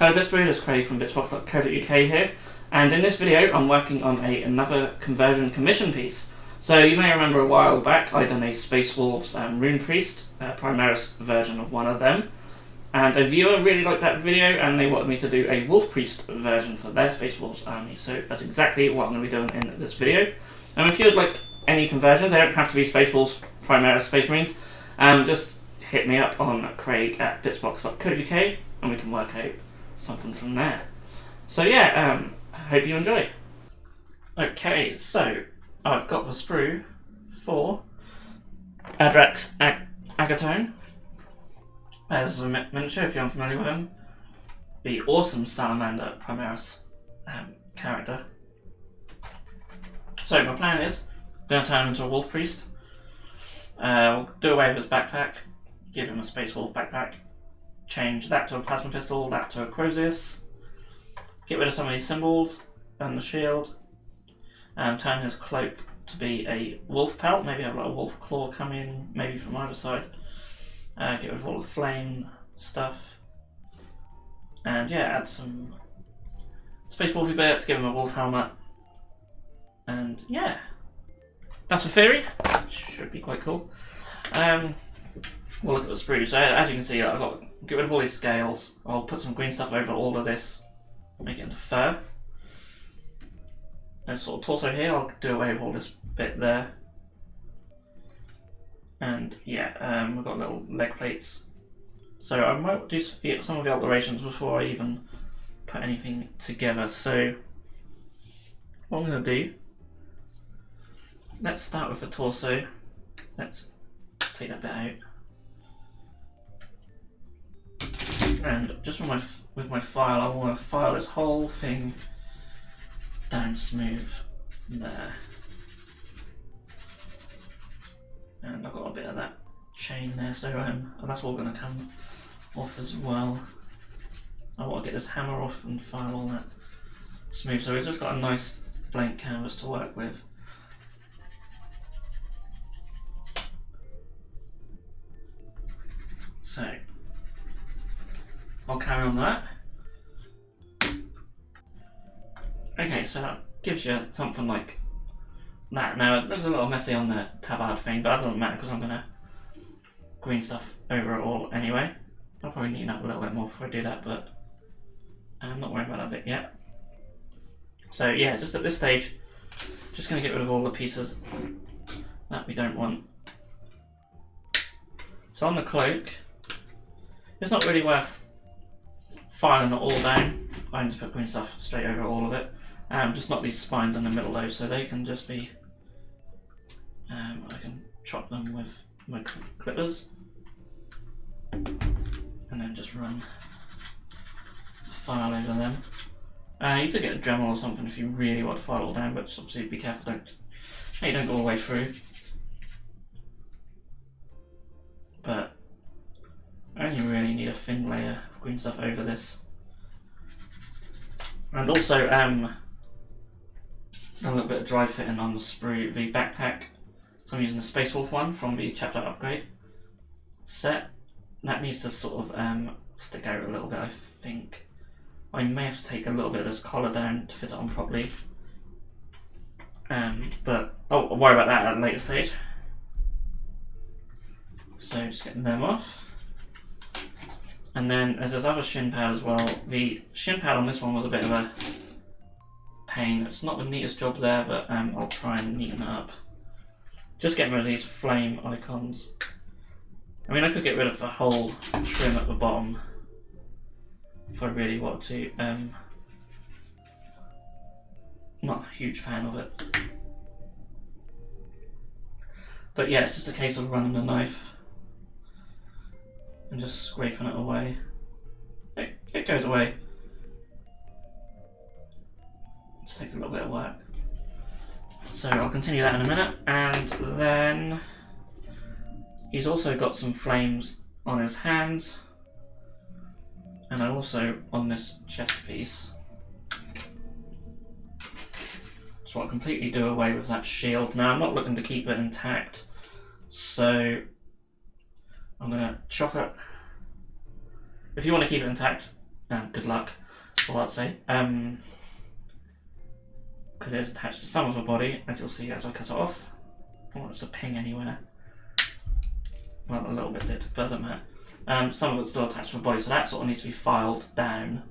Hello Bitzbox, it's Craig from Bitzbox.co.uk here, and in this video I'm working on another conversion commission piece. So you may remember a while back I done a Space Wolves Rune Priest, Primaris version of one of them, and a viewer really liked that video and they wanted me to do a Wolf Priest version for their Space Wolves army, so that's exactly what I'm going to be doing in this video. And if you would like any conversions, they don't have to be Space Wolves, Primaris, Space Marines, just hit me up on Craig at Bitzbox.co.uk and we can work out something from there. So yeah, I hope you enjoy. Okay, so I've got the sprue for Adrax Agatone as a miniature, if you're unfamiliar with him. The awesome Salamander Primaris character. So my plan is, I'm going to turn him into a Wolf Priest. We'll do away with his backpack, give him a Space Wolf backpack, change that to a plasma pistol, that to a Crozius, get rid of some of these symbols and the shield, and turn his cloak to be a wolf pelt, maybe have like a wolf claw come in, maybe from either side, get rid of all the flame stuff, and yeah, add some Space Wolfy bits, give him a wolf helmet, and yeah, that's a theory, should be quite cool. We'll look at the sprue. So as you can see, I've got to get rid of all these scales. I'll put some green stuff over all of this, make it into fur. And sort of torso here, I'll do away with all this bit there. And yeah, we've got little leg plates. So I might do some of the alterations before I even put anything together. So what I'm going to do, let's start with the torso. Let's take that bit out. And just with my file, I want to file this whole thing down smooth there. And I've got a bit of that chain there, so that's all going to come off as well. I want to get this hammer off and file all that smooth, so we've just got a nice blank canvas to work with. So I'll carry on with that. Okay, so that gives you something like that. Now it looks a little messy on the tabard thing, but that doesn't matter because I'm going to green stuff over it all anyway. I'll probably neaten up a little bit more before I do that, but I'm not worried about that bit yet. So yeah, just at this stage, just going to get rid of all the pieces that we don't want. So on the cloak, it's not really worth filing it all down. I can just put green stuff straight over all of it. Just not these spines in the middle though, so they can just be, I can chop them with my clippers and then just run the file over them. You could get a Dremel or something if you really want to file it all down, but just obviously be careful, don't go all the way through. But I only really need a thin layer of green stuff over this. And also a little bit of dry fitting on the sprue, the backpack. So I'm using the Space Wolf one from the Chapter upgrade set. That needs to sort of stick out a little bit, I think. I may have to take a little bit of this collar down to fit it on properly. But I'll worry about that at a later stage. So just getting them off. And then there's this other shin pad as well. The shin pad on this one was a bit of a pain. It's not the neatest job there, but I'll try and neaten it up. Just getting rid of these flame icons. I mean, I could get rid of the whole trim at the bottom if I really want to. Not a huge fan of it. But yeah, it's just a case of running the knife and just scraping it away. It goes away. Just takes a little bit of work. So I'll continue that in a minute. And then he's also got some flames on his hands. And also on this chest piece. So I'll completely do away with that shield. Now I'm not looking to keep it intact, so I'm going to chop it. If you want to keep it intact, Good luck, all I'd say. Because it's attached to some of the body, as you'll see as I cut it off. I don't want it to ping anywhere. Well, a little bit did, but doesn't matter. Some of it's still attached to the body, so that sort of needs to be filed down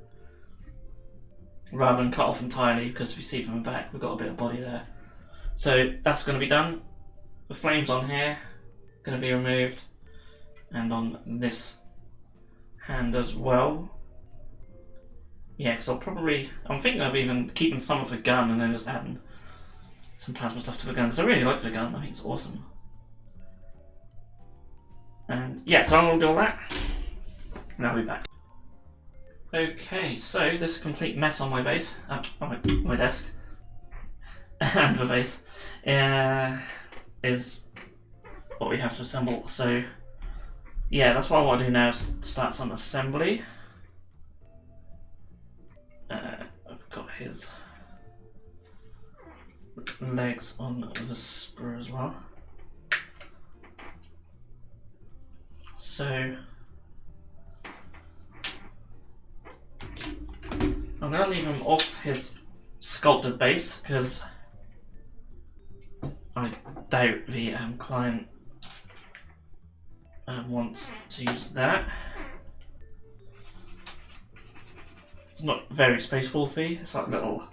rather than cut off entirely, because if you see from the back, we've got a bit of body there. So that's going to be done. The flames on here going to be removed, and on this hand as well. Yeah, because I'm thinking of even keeping some of the gun and then just adding some plasma stuff to the gun, because I really like the gun. I think it's awesome. And yeah, so I'm going to do all that, and I'll be back. Okay, so this complete mess on my base, on my desk, and the base, is what we have to assemble. So yeah, that's what I want to do now, is start some assembly. I've got his legs on the spur as well. So I'm going to leave him off his sculpted base, because I doubt the client wants to use that. It's not very Space Wolfy, it's like a little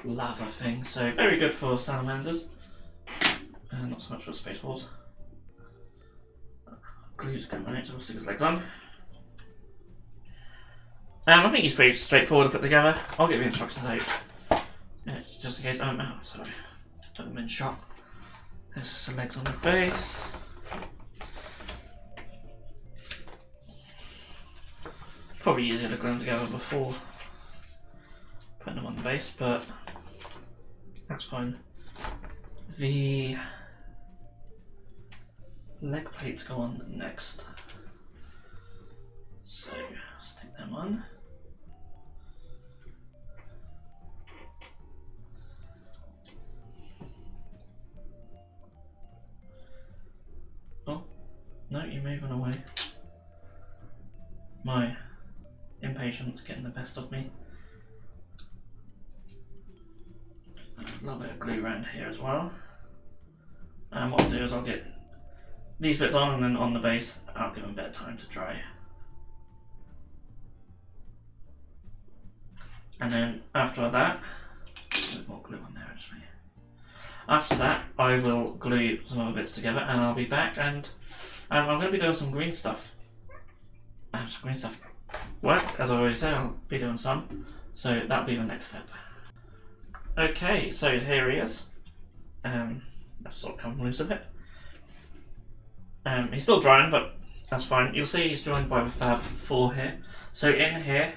lava thing, so very good for salamanders, not so much for Space Wolves. Glue's coming out, so we'll stick his legs on. I think he's pretty straightforward to put together. I'll get the instructions out, just in case. Oh, sorry, put them in shot. There's just the legs on the base. Probably easier to glue them together before putting them on the base, but that's fine. The leg plates go on next, so stick them on. Oh, no, you're moving away. My impatience getting the best of me. A little bit of glue around here as well. And what I'll do is I'll get these bits on, and then on the base I'll give them a bit of time to dry. And then after that, a bit more glue on there actually. After that I will glue some other bits together, and I'll be back, and I'm going to be doing some green stuff. Some green stuff work, as I already said. I'll be doing some, so that'll be the next step. Okay, so here he is. Let's sort of come loose a bit. He's still drying, but that's fine. You'll see he's joined by the Fab 4 here. So in here,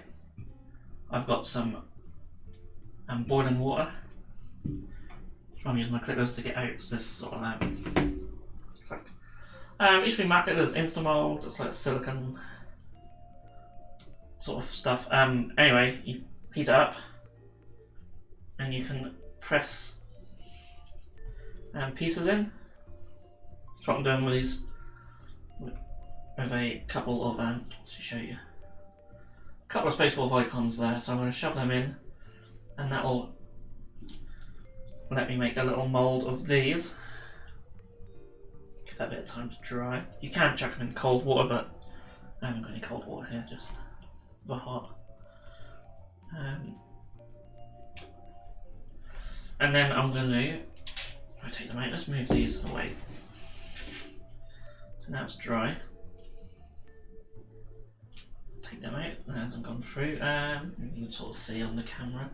I've got some boiling water. So I'm using my clippers to get out this sort of it's like, it used to be marketed as Instamold. It's like silicone sort of stuff. Anyway, you heat it up, and you can press pieces in. That's what I'm doing with these. With a couple of, let's show you, a couple of Space Wolf icons there. So I'm going to shove them in, and that will let me make a little mould of these. Give that a bit of time to dry. You can chuck them in cold water, but I haven't got any cold water here, just the hot. And then I'm going to rotate them out. Let's move these away. So now it's dry. Take them out. That hasn't gone through. You can sort of see on the camera.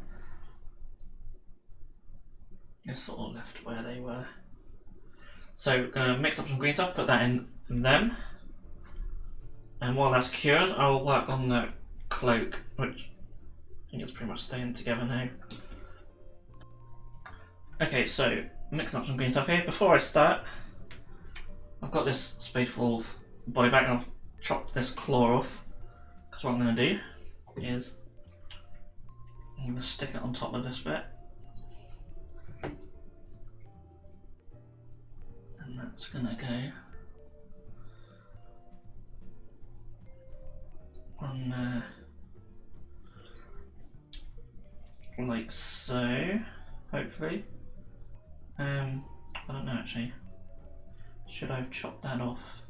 They're sort of left where they were. So gonna mix up some green stuff, put that in them. And while that's curing, I'll work on the cloak, which I think it's pretty much staying together now. Okay, so mixing up some green stuff here. Before I start, I've got this Space Wolf body bag, and I've chopped this claw off. Because what I'm going to do is I'm going to stick it on top of this bit. And that's going to go on like so, hopefully. I don't know actually. Should I have chopped that off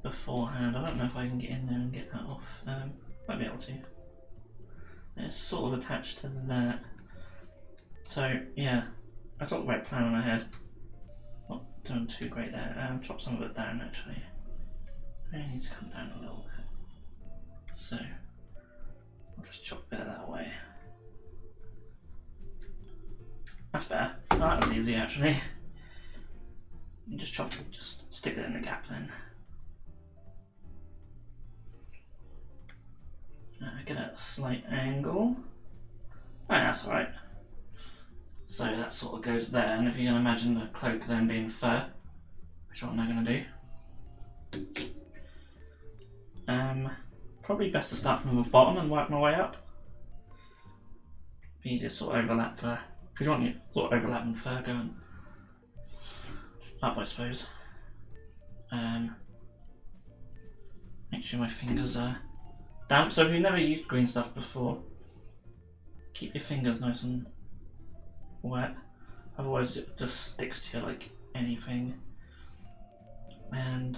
beforehand? I don't know if I can get in there and get that off. Might be able to. It's sort of attached to that. So yeah, I got the right plan on ahead. Not doing too great there. Chop some of it down actually. Really needs to come down a little bit. So I'll just chop a bit of that away. That's better. Oh, that was easy actually. You just chop it, just stick it in the gap then. Get a slight angle. Oh, that's alright. So that sort of goes there, and if you can imagine the cloak then being fur, which is what I'm now going to do. Probably best to start from the bottom and work my way up. Be easier to sort of overlap fur, because you want your sort of overlapping fur going up, I suppose. Make sure my fingers are damp. So if you've never used green stuff before, keep your fingers nice and wet, otherwise it just sticks to you like anything. And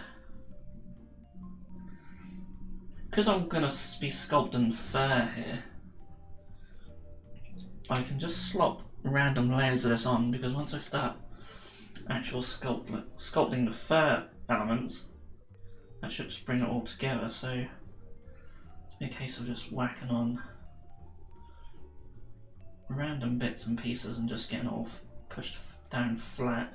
because I'm going to be sculpting fur here, I can just slop random layers of this on, because once I start actual sculpting the fur elements, that should just bring it all together. So it's be a case of just whacking on random bits and pieces and just getting it all pushed down flat.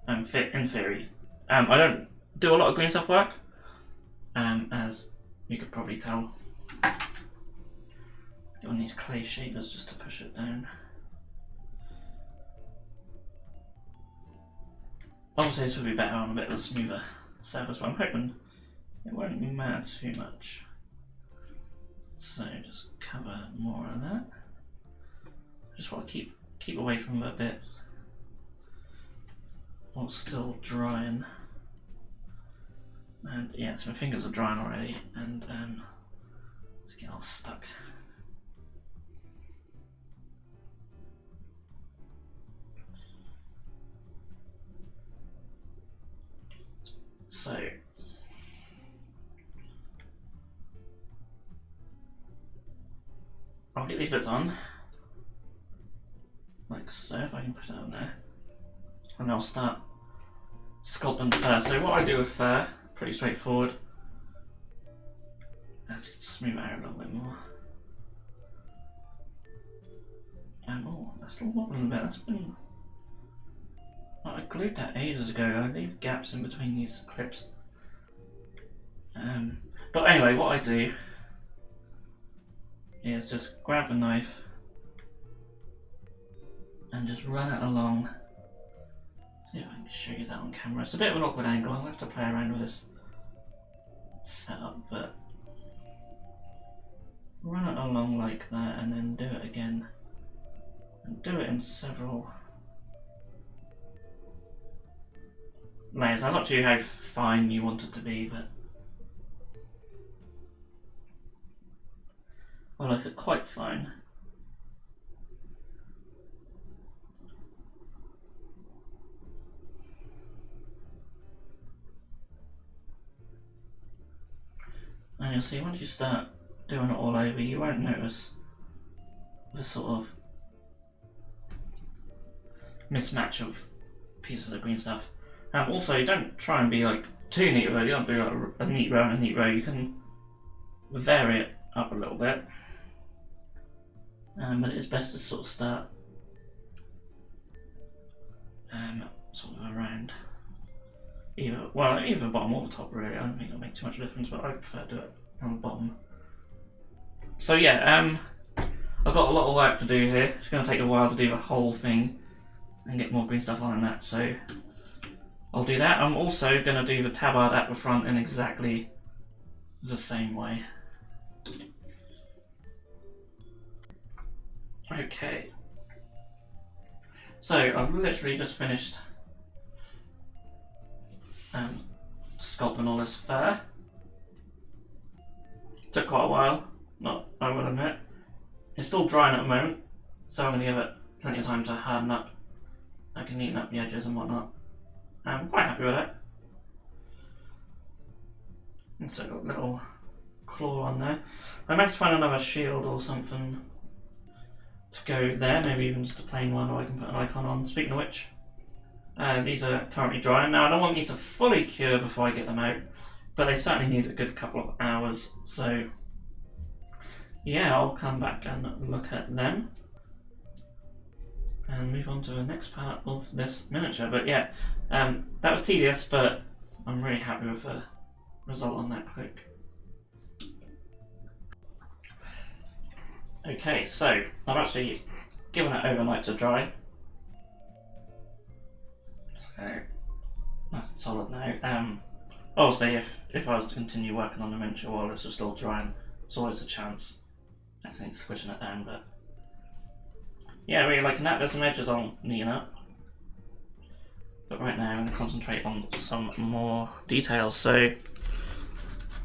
And in theory, I don't do a lot of green stuff work, as you could probably tell. You'll need clay shapers just to push it down. Obviously this would be better on a bit of a smoother surface, but I'm hoping it won't matter too much. So just cover more of that. Just want to keep away from it a bit while it's still drying. And yeah, so my fingers are drying already, and it's getting all stuck. So I'll get these bits on, like so, if I can put it on there, and I'll start sculpting fur. So what I do with fur, pretty straightforward. Let's smooth it out a little bit more. And oh, that's still wobbling a bit. That's been, I glued that ages ago. I leave gaps in between these clips. But anyway, what I do is just grab a knife and just run it along. See if I can show you that on camera. It's a bit of an awkward angle. I'll have to play around with this setup, but run it along like that and then do it again. And do it in several layers. Now, it's up to you how fine you want it to be, but I like it quite fine. And you'll see once you start doing it all over, you won't notice the sort of mismatch of pieces of green stuff. Also, you don't try and be like too neat with it. You don't do like a neat row and a neat row. You can vary it up a little bit, but it is best to sort of start sort of around either the bottom or the top. Really, I don't think it'll make too much difference, but I prefer to do it on the bottom. So yeah, I've got a lot of work to do here. It's going to take a while to do the whole thing and get more green stuff on and that, so I'll do that. I'm also going to do the tabard at the front in exactly the same way. Okay, so I've literally just finished sculpting all this fur. Took quite a while, not I will admit. It's still drying at the moment, so I'm going to give it plenty of time to harden up. I can neaten up the edges and whatnot. I'm quite happy with it. And so got a little claw on there. I might have to find another shield or something to go there, maybe even just a plain one, or I can put an icon on. Speaking of which, these are currently drying. Now I don't want these to fully cure before I get them out, but they certainly need a good couple of hours, so yeah, I'll come back and look at them and move on to the next part of this miniature. But yeah, that was tedious, but I'm really happy with the result on that cloak. Okay, so I've actually given it overnight to dry. So that's solid now. Obviously, if I was to continue working on the miniature while this was still drying, there's always a chance I think squishing it down, but yeah, really liking that. There's some edges I'll neaten up, but right now I'm going to concentrate on some more details. So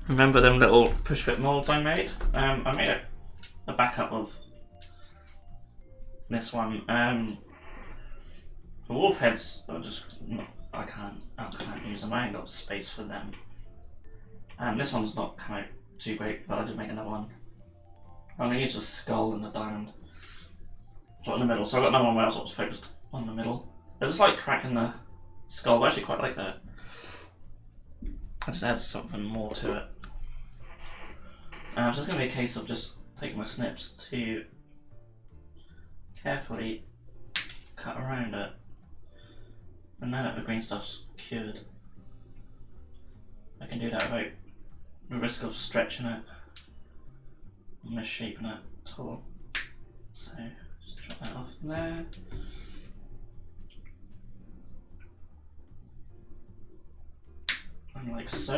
remember them little push fit molds I made? I made a backup of this one. The wolf heads are just not, I can't use them. I ain't got space for them. And this one's not come out too great, but I did make another one. I'm going to use the skull and the diamond. So in the middle. So I've got another one where I was focused on the middle. There's a slight crack in the skull, but I actually quite like that. I just add something more to it. So it's going to be a case of just taking my snips to carefully cut around it. And now that the green stuff's cured, I can do that without the risk of stretching it and misshapen it at all. So just drop that off there. And like so.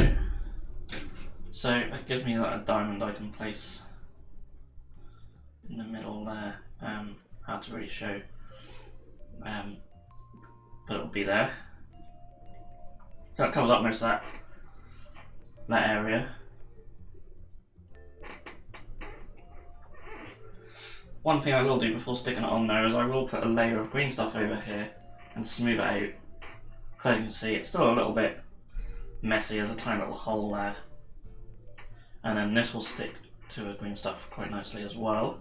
So it gives me like a diamond I can place in the middle there. Hard to really show, but it'll be there. So that covers up most of that area. One thing I will do before sticking it on there is I will put a layer of green stuff over here and smooth it out. So you can see it's still a little bit messy, there's a tiny little hole there. And then this will stick to the green stuff quite nicely as well.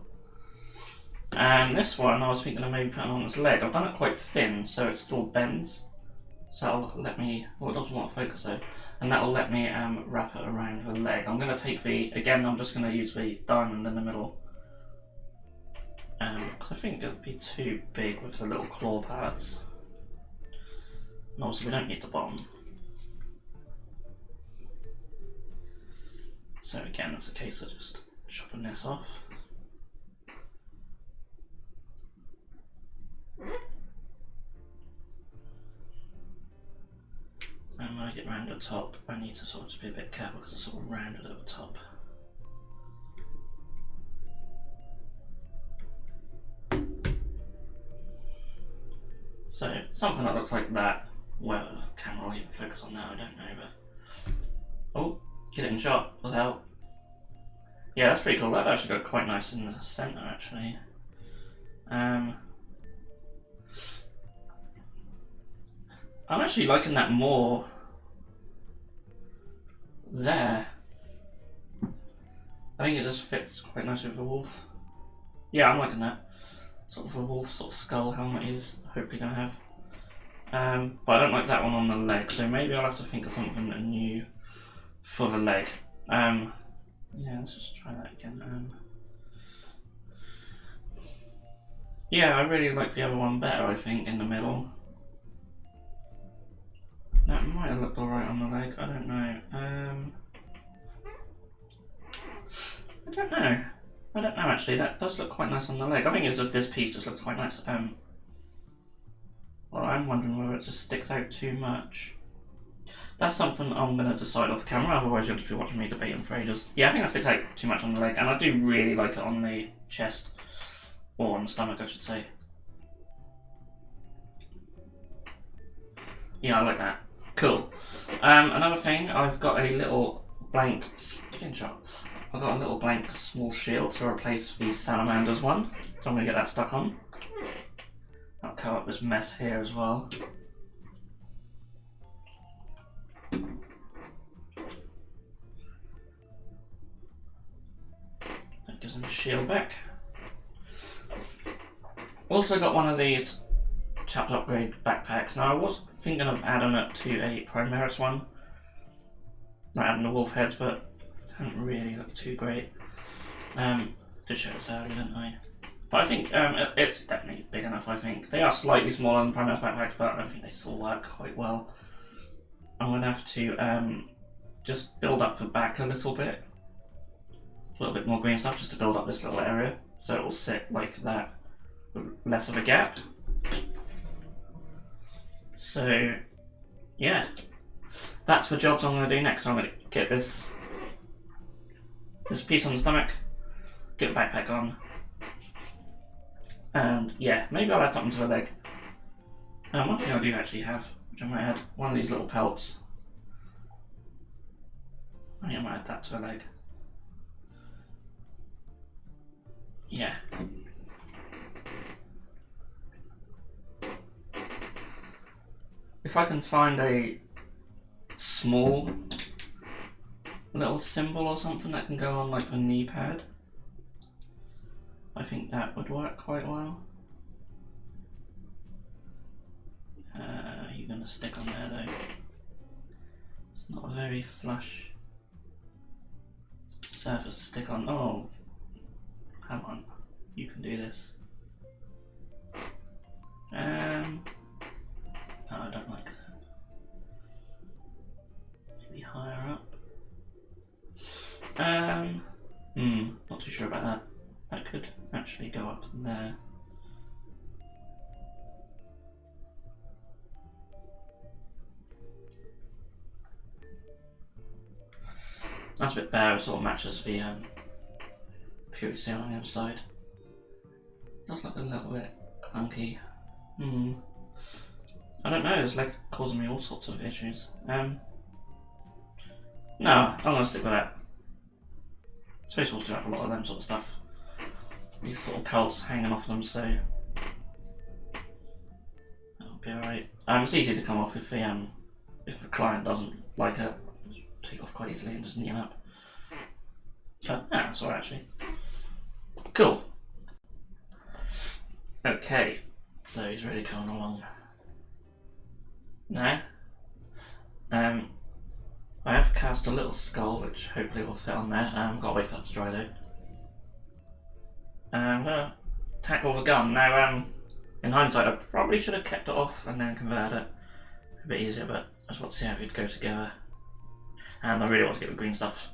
And this one I was thinking of maybe putting on this leg. I've done it quite thin so it still bends. So that'll let me, well it doesn't want to focus though, and that will let me wrap it around the leg. I'm going to take again I'm just going to use the diamond in the middle. Because I think it would be too big with the little claw pads. And obviously we don't need the bottom. So again, it's a case of just chopping this off. And when I get round the top, I need to sort of just be a bit careful because it's sort of rounded at the top. So something that looks like that. Well, the camera will even focus on that, I don't know, but oh, get it in shot without. Yeah, that's pretty cool. That actually got quite nice in the centre, actually. I'm actually liking that more there. I think it just fits quite nicely with the wolf. Yeah, I'm liking that. Sort of a wolf sort of skull helmet he's hopefully going to have. But I don't like that one on the leg, so maybe I'll have to think of something new for the leg. Yeah, let's just try that again. Yeah, I really like the other one better, I think, in the middle. That might have looked alright on the leg, I don't know. I don't know actually, that does look quite nice on the leg. I think it's just this piece just looks quite nice. Well, I'm wondering whether it just sticks out too much. That's something I'm going to decide off camera, otherwise you'll just be watching me debating for ages. Yeah, I think that sticks out too much on the leg, and I do really like it on the chest. Or on the stomach, I should say. Yeah, I like that. Cool. Another thing, I've got a little blank skin shot. I've got a little blank small shield to replace the Salamander's one, so I'm going to get that stuck on. I'll cover up this mess here as well. That gives him a shield back. Also got one of these chapter upgrade backpacks. Now I was thinking of adding it to a Primaris one. Not adding the wolf heads, but it didn't really look too great. Did show this earlier, didn't I? But I think it's definitely big enough, I think. They are slightly smaller than Primaris backpacks, but I think they still work quite well. I'm going to have to just build up the back a little bit. A little bit more green stuff just to build up this little area. So it will sit like that, with less of a gap. So, yeah. That's the jobs I'm going to do next. So I'm going to get this piece on the stomach, get the backpack on, and yeah, maybe I'll add something to the leg. One thing I do actually have, which I might add, one of these little pelts. I think I might add that to the leg. Yeah. If I can find a small little symbol or something that can go on like a knee pad, I think that would work quite well. You're going to stick on there though. It's not a very flush surface to stick on. Oh, come on, you can do this. No, I don't like that. Maybe higher up. Not too sure about that. That could actually go up there. That's a bit bare, it sort of matches the purity seal on the other side. Does look a little bit clunky. I don't know, this leg's causing me all sorts of issues. No, I'm gonna stick with that. Space Wolves do have a lot of them sort of stuff. These little pelts hanging off them, so that'll be alright. It's easy to come off if the client doesn't like it. Take off quite easily and just knee up. So, yeah, that's alright actually. Cool. Okay, so he's really coming along now. I have cast a little skull, which hopefully will fit on there. Gotta wait for that to dry though. I'm gonna tackle the gun. Now, in hindsight, I probably should have kept it off and then converted it. A bit easier, but I just want to see how it would go together. And I really want to get the green stuff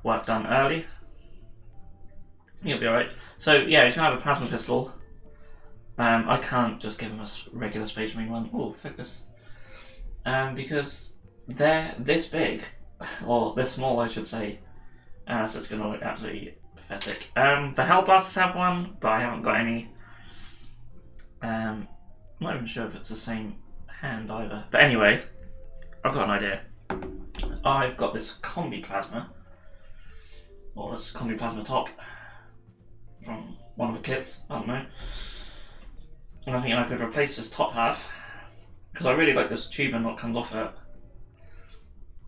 work done early. He'll be alright. So, yeah, he's gonna have a plasma pistol. I can't just give him a regular Space Marine one. Oh, focus. Because they're this big, or this small, I should say. So it's gonna look absolutely pathetic. The Hellblasters have one, but I haven't got any. I'm not even sure if it's the same hand either. But anyway, I've got an idea. I've got this combi plasma, or this combi plasma top from one of the kits, I don't know. And I think I could replace this top half, because I really like this tubing that comes off it.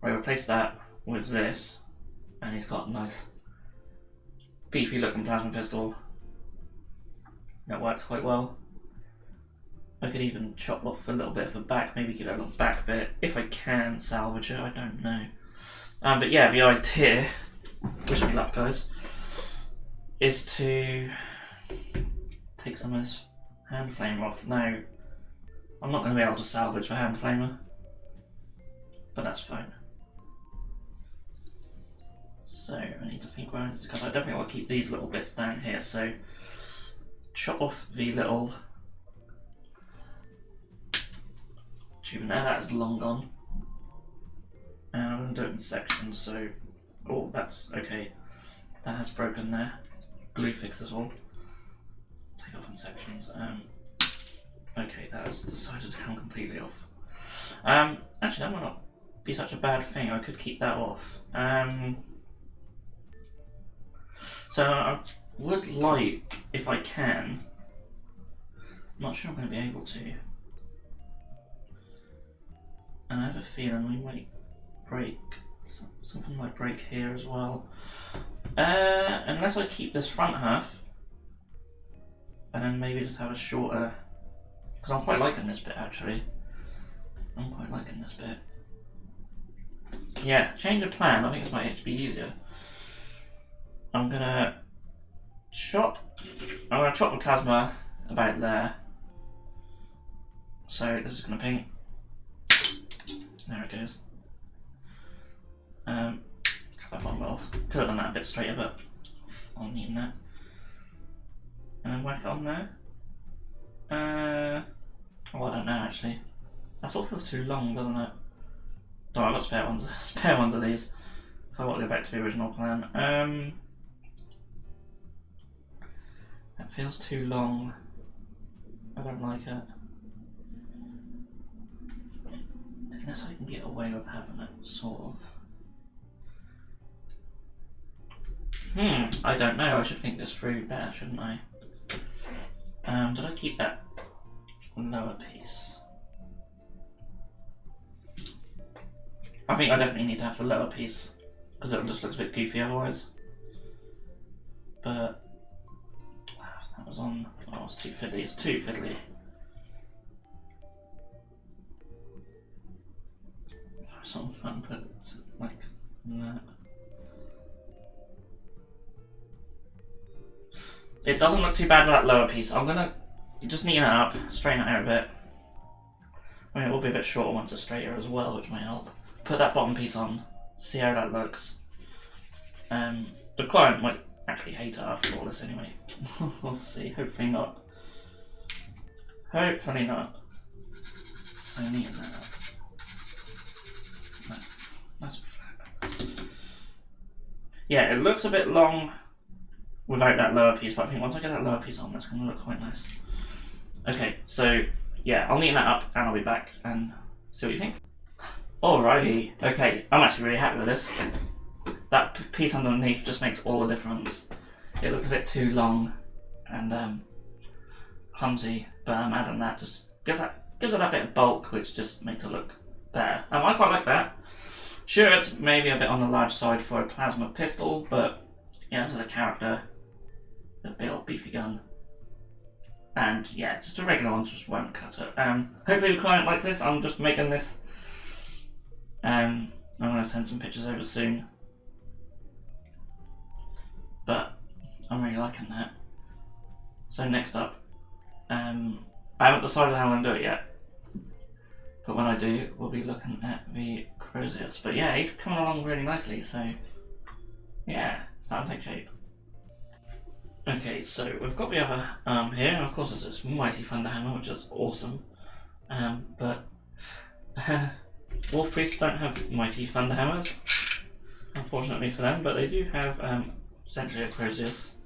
I replace that with this, and he's got a nice beefy looking plasma pistol that works quite well. I could even chop off a little bit of the back, maybe give it a little back bit, if I can salvage it, I don't know. But yeah, the idea, wish me luck guys, is to take some of this hand flamer off. Now, I'm not going to be able to salvage the hand flamer, but that's fine. So I need to think where because I definitely want to keep these little bits down here. So chop off the little tube in there, that is long gone. And I'm going to do it in sections, so, oh, that's okay. That has broken there. Glue fix as well. Take off in sections. Okay, that has decided to come completely off. Actually, that might not be such a bad thing. I could keep that off. So I would like, if I can, I'm not sure I'm going to be able to. And I have a feeling we might break, something like break here as well. Unless I keep this front half, and then maybe just have a shorter, because I'm quite liking this bit actually. I'm quite liking this bit. Yeah, change of plan, I think this might actually be easier. I'm gonna chop the plasma about there. So this is gonna ping. There it goes. Chop that one off. Could have done that a bit straighter, but I'll need that. And then whack it on there. Oh, I don't know actually. That sort of feels too long, doesn't it? Oh, I've got spare ones of these. If I want to go back to the original plan. That feels too long. I don't like it. Unless I can get away with having it, sort of. I don't know. I should think this through better, shouldn't I? Did I keep that lower piece? I think I definitely need to have the lower piece because it just looks a bit goofy otherwise. But that was on. Oh, it's too fiddly. It's too fiddly. Some fun, put like that. It doesn't look too bad with that lower piece. I'm gonna just neaten it up, straighten it out a bit. I mean, it will be a bit shorter once it's straighter as well, which might help. Put that bottom piece on, see how that looks. The client might actually hate it after all this anyway. We'll see, hopefully not. Hopefully not. So neaten that up. Nice and flat. Yeah, it looks a bit long without that lower piece, but I think once I get that lower piece on, that's going to look quite nice. Okay, so yeah, I'll neaten that up and I'll be back and see what you think. Alrighty, okay, I'm actually really happy with this. That piece underneath just makes all the difference. It looked a bit too long and clumsy, but adding that just gives it that bit of bulk, which just makes it look better. I quite like that. Sure, it's maybe a bit on the large side for a plasma pistol, but yeah, this is a character, a big old beefy gun. And yeah, just a regular one just won't cut it. Hopefully the client likes this. I'm just making this. I'm going to send some pictures over soon. But I'm really liking that. So next up, I haven't decided how I'm going to do it yet. But when I do, we'll be looking at the Crozius. But yeah, he's coming along really nicely, so yeah, starting to take shape. Okay, so we've got the other arm here, and of course there's this mighty Thunderhammer, which is awesome. But Wolf Priests don't have mighty Thunderhammers, unfortunately for them, but they do have essentially a Crozius.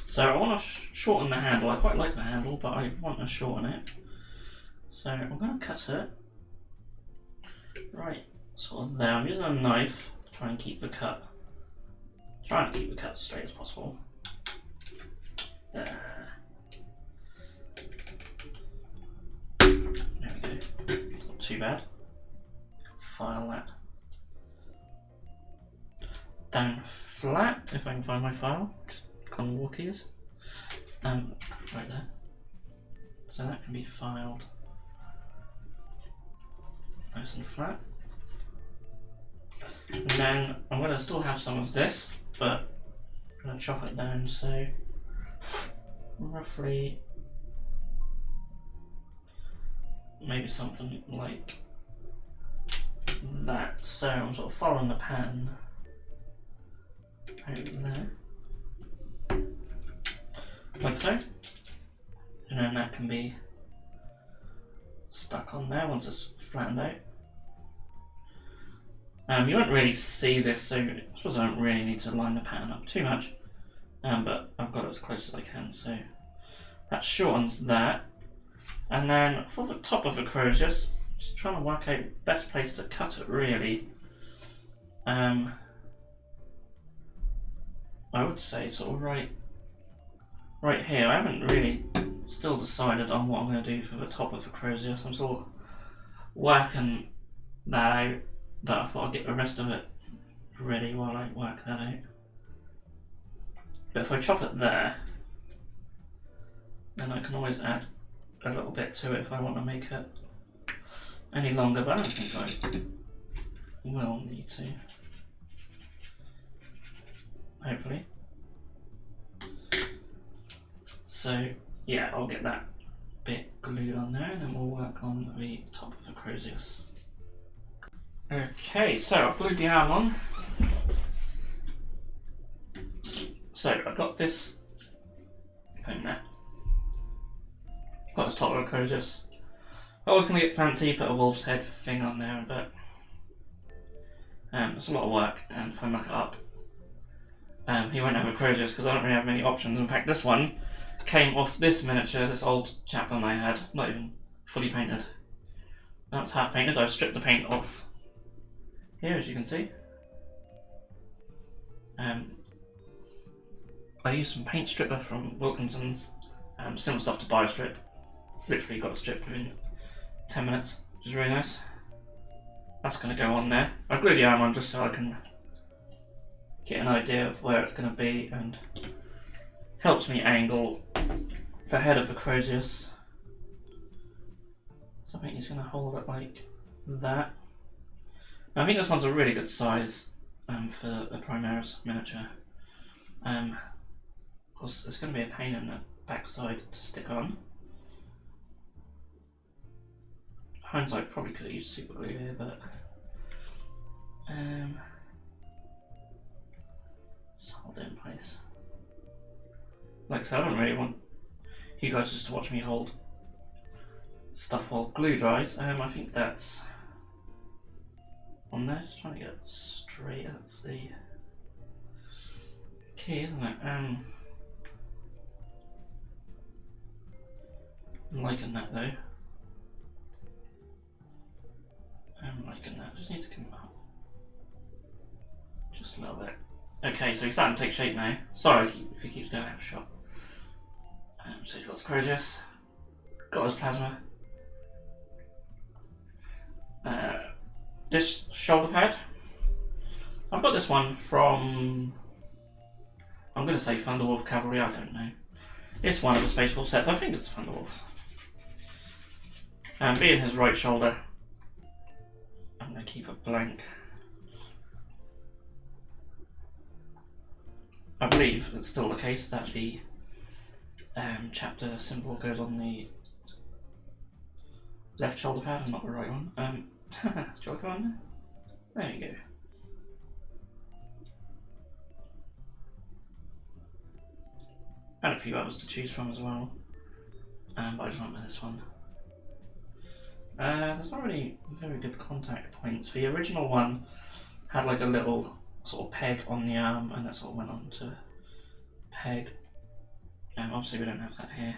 So I want to shorten the handle. I quite like the handle, but I want to shorten it. So I'm going to cut it right sort of there. I'm using a knife to try and keep the cut. Trying to keep the cut as straight as possible. There we go. Not too bad. File that down flat if I can find my file. Just on walkies. Right there. So that can be filed nice and flat. And then I'm going to still have some of this, but I'm going to chop it down so roughly maybe something like that. So I'm sort of following the pattern over there, like so, and then that can be stuck on there once it's flattened out. You won't really see this, so I suppose I don't really need to line the pattern up too much, but I've got it as close as I can, so that shortens that. And then for the top of the Crozius, just trying to work out the best place to cut it really. I would say sort of right here. I haven't really still decided on what I'm going to do for the top of the Crozius. I'm sort of working that out, but I thought I'd get the rest of it ready while I work that out. But if I chop it there, then I can always add a little bit to it if I want to make it any longer, but I don't think I will need to. Hopefully. So yeah, I'll get that bit glued on there and then we'll work on the top of the Crozius. Okay, so I've glued the arm on. So I've got this thing there. Got this top of the Crozius. I was going to get fancy, put a wolf's head thing on there, but it's a lot of work, and if I muck it up, he won't have a Crozius because I don't really have many options. In fact, this one came off this miniature, this old chaplain I had, not even fully painted. Now it's half painted. I've stripped the paint off here, as you can see. I used some paint stripper from Wilkinson's, similar stuff to Biostrip. Literally got it stripped within 10 minutes, which is really nice. That's going to go on there. I glue the arm on just so I can get an idea of where it's going to be, and helps me angle the head of the Crozius. So I think he's going to hold it like that. Now, I think this one's a really good size for a Primaris miniature. Of course, it's going to be a pain in the backside to stick on. Hindsight, probably could have used super glue here, but just hold it in place. Like I said, I don't really want you guys just to watch me hold stuff while glue dries. I think that's on there. Just trying to get it straight. That's the key, isn't it? I'm liking that though. I'm liking that. Just need to come up just a little bit. Okay, so he's starting to take shape now. Sorry if he keeps going out of shot. So he's got his Crozius, got his plasma. This shoulder pad, I've got this one from, I'm going to say Thunderwolf Cavalry, I don't know. It's one of the Space Wolf sets, I think it's Thunderwolf. Being his right shoulder, I'm going to keep it blank. I believe it's still the case that the chapter symbol goes on the left shoulder pad and not the right one. Do I go on there? There you go. And a few others to choose from as well. But I just went with this one. There's not really very good contact points. The original one had like a little sort of peg on the arm, and that sort of went on to peg. Obviously we don't have that here.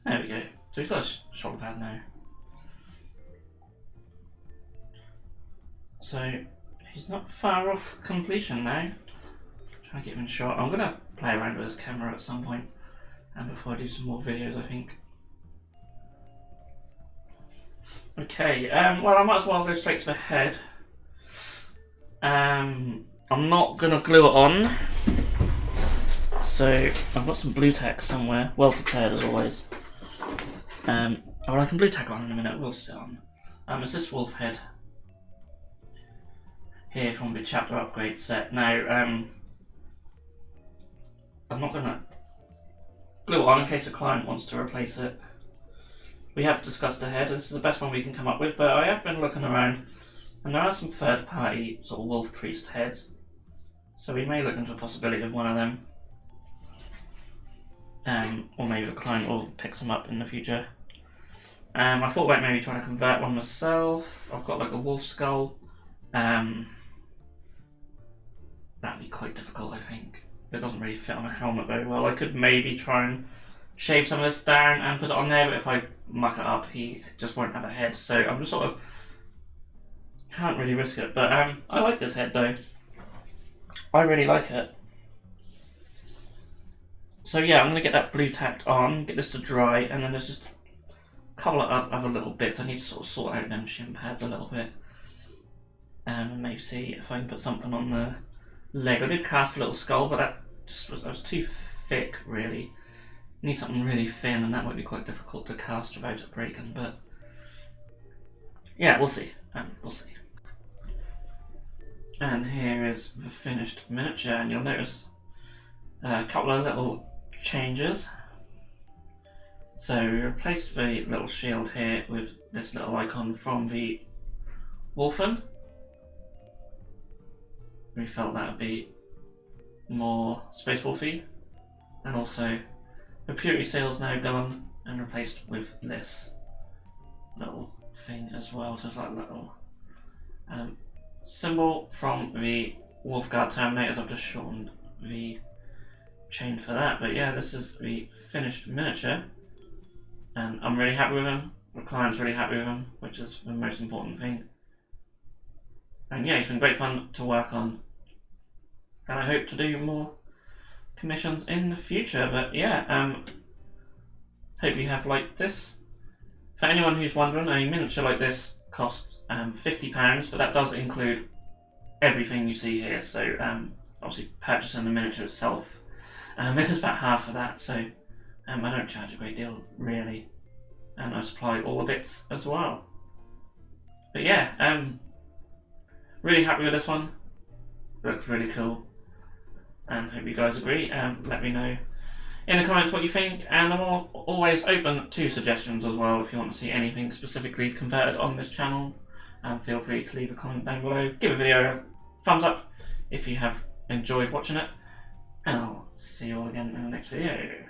There we go. So he's got a shoulder pad now. So he's not far off completion now. Trying to get him in shot. I'm gonna play around with his camera at some point, and before I do some more videos, I think. Okay, well I might as well go straight to the head. I'm not gonna glue it on, so I've got some blue tack somewhere, well prepared as always. Well, I can blue tack on in a minute. We'll sit on. It's this wolf head here from the chapter upgrade set. Now, I'm not gonna glue it on in case a client wants to replace it. We have discussed the head. This is the best one we can come up with, but I have been looking around, and there are some third-party sort of Wolf Priest heads, so we may look into the possibility of one of them, or maybe the client will pick some up in the future. I thought about maybe trying to convert one myself. I've got like a wolf skull. That'd be quite difficult, I think. It doesn't really fit on a helmet very well. I could maybe try and shave some of this down and put it on there, but if I muck it up, he just won't have a head. So I'm just sort of can't really risk it. But I like this head though. I really like it. So yeah, I'm going to get that blue tacked on, get this to dry, and then there's just a couple of other little bits. I need to sort of sort out them shin pads a little bit. And maybe see if I can put something on the leg. I did cast a little skull, but that was too thick, really. Need something really thin, and that might be quite difficult to cast without it breaking, but yeah, we'll see. We'll see. And here is the finished miniature, and you'll notice a couple of little changes. So we replaced the little shield here with this little icon from the Wolfen. We felt that would be more Space Wolfy, and also the purity seal's now gone and replaced with this little thing as well. So it's like a little symbol from the Wolfguard Terminators. I've just shortened the chain for that, but yeah, this is the finished miniature, and I'm really happy with him. The client's really happy with him, which is the most important thing. And yeah, it's been great fun to work on, and I hope to do more commissions in the future. But yeah, hope you have liked this. For anyone who's wondering, a miniature like this costs £50, but that does include everything you see here. So obviously purchasing the miniature itself, it is about half of that. So I don't charge a great deal really, and I supply all the bits as well. But yeah, really happy with this one. Looks really cool, and hope you guys agree. Let me know in the comments what you think, and I'm always open to suggestions as well. If you want to see anything specifically converted on this channel, feel free to leave a comment down below. Give a video a thumbs up if you have enjoyed watching it, and I'll see you all again in the next video.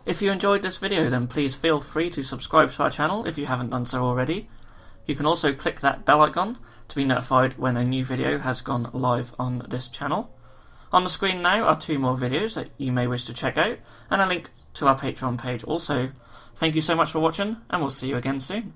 If you enjoyed this video, then please feel free to subscribe to our channel if you haven't done so already. You can also click that bell icon to be notified when a new video has gone live on this channel. On the screen now are 2 more videos that you may wish to check out, and a link to our Patreon page also. Thank you so much for watching, and we'll see you again soon.